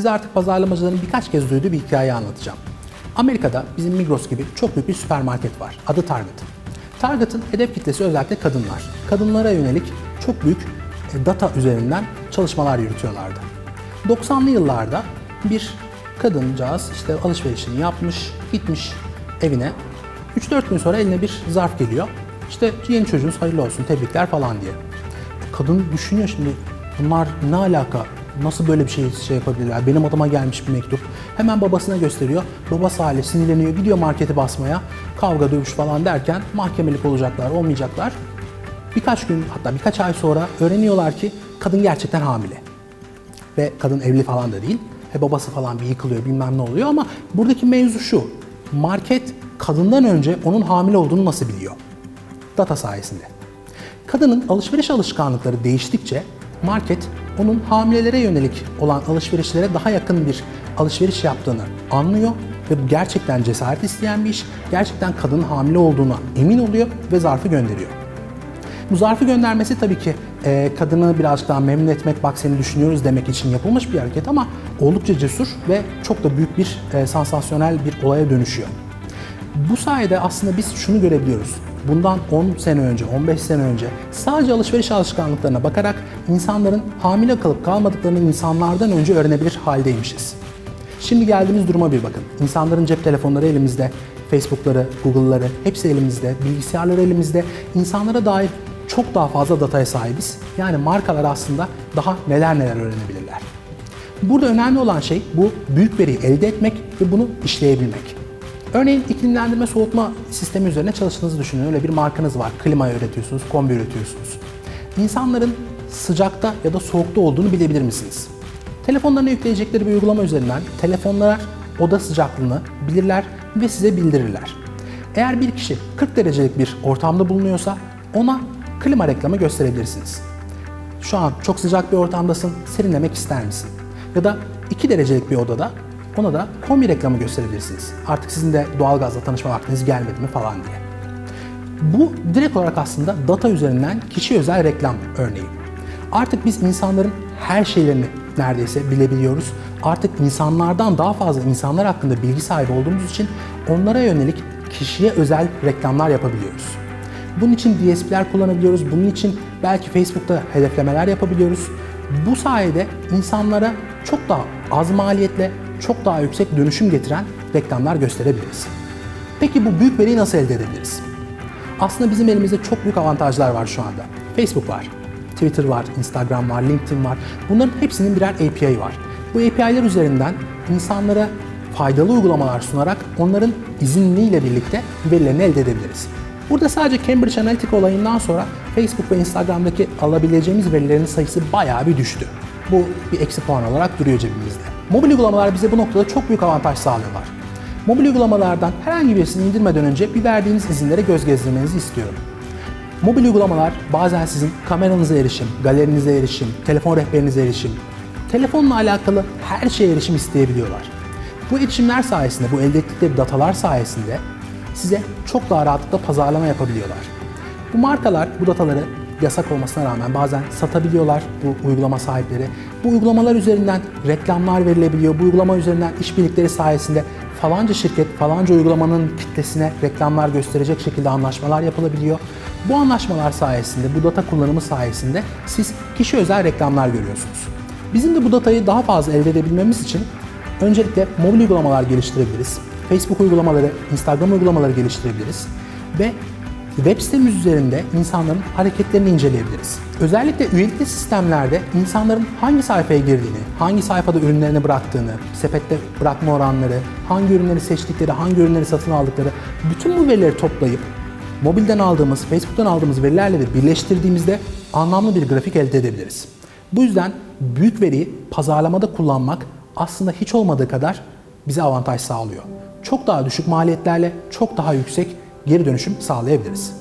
size artık pazarlamacıların birkaç kez duyduğu bir hikayeyi anlatacağım. Amerika'da bizim Migros gibi çok büyük bir süpermarket var. Adı Target. Target'ın hedef kitlesi özellikle kadınlar. Kadınlara yönelik çok büyük data üzerinden çalışmalar yürütüyorlardı. 90'lı yıllarda bir kadıncağız işte alışverişini yapmış, gitmiş evine. 3-4 gün sonra eline bir zarf geliyor. İşte yeni çocuğunuz hayırlı olsun, tebrikler falan diye. Kadın düşünüyor şimdi, bunlar ne alaka? Nasıl böyle bir şey yapabilirler? Benim adıma gelmiş bir mektup. Hemen babasına gösteriyor. Babası hali sinirleniyor, gidiyor marketi basmaya. Kavga, dövüş falan derken mahkemelik olacaklar, olmayacaklar. Birkaç gün, hatta birkaç ay sonra öğreniyorlar ki kadın gerçekten hamile. Ve kadın evli falan da değil. Babası falan bir yıkılıyor, bilmem ne oluyor ama buradaki mevzu şu. Market kadından önce onun hamile olduğunu nasıl biliyor? Data sayesinde. Kadının alışveriş alışkanlıkları değiştikçe market onun hamilelere yönelik olan alışverişlere daha yakın bir alışveriş yaptığını anlıyor ve bu gerçekten cesaret isteyen bir iş. Gerçekten kadının hamile olduğuna emin oluyor ve zarfı gönderiyor. Bu zarfı göndermesi tabii ki kadını birazcık daha memnun etmek, bak seni düşünüyoruz demek için yapılmış bir hareket ama oldukça cesur ve çok da büyük bir sansasyonel bir olaya dönüşüyor. Bu sayede aslında biz şunu görebiliyoruz. Bundan 10 sene önce, 15 sene önce sadece alışveriş alışkanlıklarına bakarak insanların hamile kalıp kalmadıklarını insanlardan önce öğrenebilir haldeymişiz. Şimdi geldiğimiz duruma bir bakın. İnsanların cep telefonları elimizde, Facebook'ları, Google'ları hepsi elimizde, bilgisayarları elimizde. İnsanlara dair çok daha fazla dataya sahibiz. Yani markalar aslında daha neler öğrenebilirler. Burada önemli olan şey bu büyük veriyi elde etmek ve bunu işleyebilmek. Örneğin iklimlendirme soğutma sistemi üzerine çalıştığınızı düşünün. Öyle bir markanız var. Klima üretiyorsunuz, kombi üretiyorsunuz. İnsanların sıcakta ya da soğukta olduğunu bilebilir misiniz? Telefonlarına yükleyecekleri bir uygulama üzerinden telefonlar oda sıcaklığını bilirler ve size bildirirler. Eğer bir kişi 40 derecelik bir ortamda bulunuyorsa ona klima reklamı gösterebilirsiniz. Şu an çok sıcak bir ortamdasın, serinlemek ister misin? Ya da 2 derecelik bir odada ona da kombi reklamı gösterebilirsiniz. Artık sizin de doğalgazla tanışma vaktiniz gelmedi mi falan diye. Bu direkt olarak aslında data üzerinden kişi özel reklam örneği. Artık biz insanların her şeylerini neredeyse bilebiliyoruz. Artık insanlardan daha fazla insanlar hakkında bilgi sahibi olduğumuz için onlara yönelik kişiye özel reklamlar yapabiliyoruz. Bunun için DSP'ler kullanabiliyoruz. Bunun için belki Facebook'ta hedeflemeler yapabiliyoruz. Bu sayede insanlara çok daha az maliyetle, çok daha yüksek dönüşüm getiren reklamlar gösterebiliriz. Peki bu büyük veriyi nasıl elde edebiliriz? Aslında bizim elimizde çok büyük avantajlar var şu anda. Facebook var, Twitter var, Instagram var, LinkedIn var. Bunların hepsinin birer API var. Bu API'ler üzerinden insanlara faydalı uygulamalar sunarak onların izinliyle birlikte verilerini elde edebiliriz. Burada sadece Cambridge Analytica olayından sonra Facebook ve Instagram'daki alabileceğimiz verilerin sayısı bayağı bir düştü. Bu bir eksi puan olarak duruyor cebimizde. Mobil uygulamalar bize bu noktada çok büyük avantaj sağlıyorlar. Mobil uygulamalardan herhangi birisini indirmeden önce bir verdiğiniz izinlere göz gezdirmenizi istiyorum. Mobil uygulamalar bazen sizin kameranıza erişim, galerinize erişim, telefon rehberinize erişim, telefonla alakalı her şeye erişim isteyebiliyorlar. Bu erişimler sayesinde, bu elde ettikleri datalar sayesinde size çok daha rahatlıkla pazarlama yapabiliyorlar. Bu markalar bu dataları yasak olmasına rağmen bazen satabiliyorlar bu uygulama sahipleri. Bu uygulamalar üzerinden reklamlar verilebiliyor. Bu uygulama üzerinden işbirlikleri sayesinde falanca şirket, falanca uygulamanın kitlesine reklamlar gösterecek şekilde anlaşmalar yapılabiliyor. Bu anlaşmalar sayesinde, bu data kullanımı sayesinde siz kişi özel reklamlar görüyorsunuz. Bizim de bu datayı daha fazla elde edebilmemiz için öncelikle mobil uygulamalar geliştirebiliriz. Facebook uygulamaları, Instagram uygulamaları geliştirebiliriz ve web sitemiz üzerinde insanların hareketlerini inceleyebiliriz. Özellikle üyelikli sistemlerde insanların hangi sayfaya girdiğini, hangi sayfada ürünlerini bıraktığını, sepette bırakma oranları, hangi ürünleri seçtikleri, hangi ürünleri satın aldıkları, bütün bu verileri toplayıp mobilden aldığımız, Facebook'tan aldığımız verilerle de birleştirdiğimizde anlamlı bir grafik elde edebiliriz. Bu yüzden büyük veriyi pazarlamada kullanmak aslında hiç olmadığı kadar bize avantaj sağlıyor. Çok daha düşük maliyetlerle çok daha yüksek geri dönüşüm sağlayabiliriz.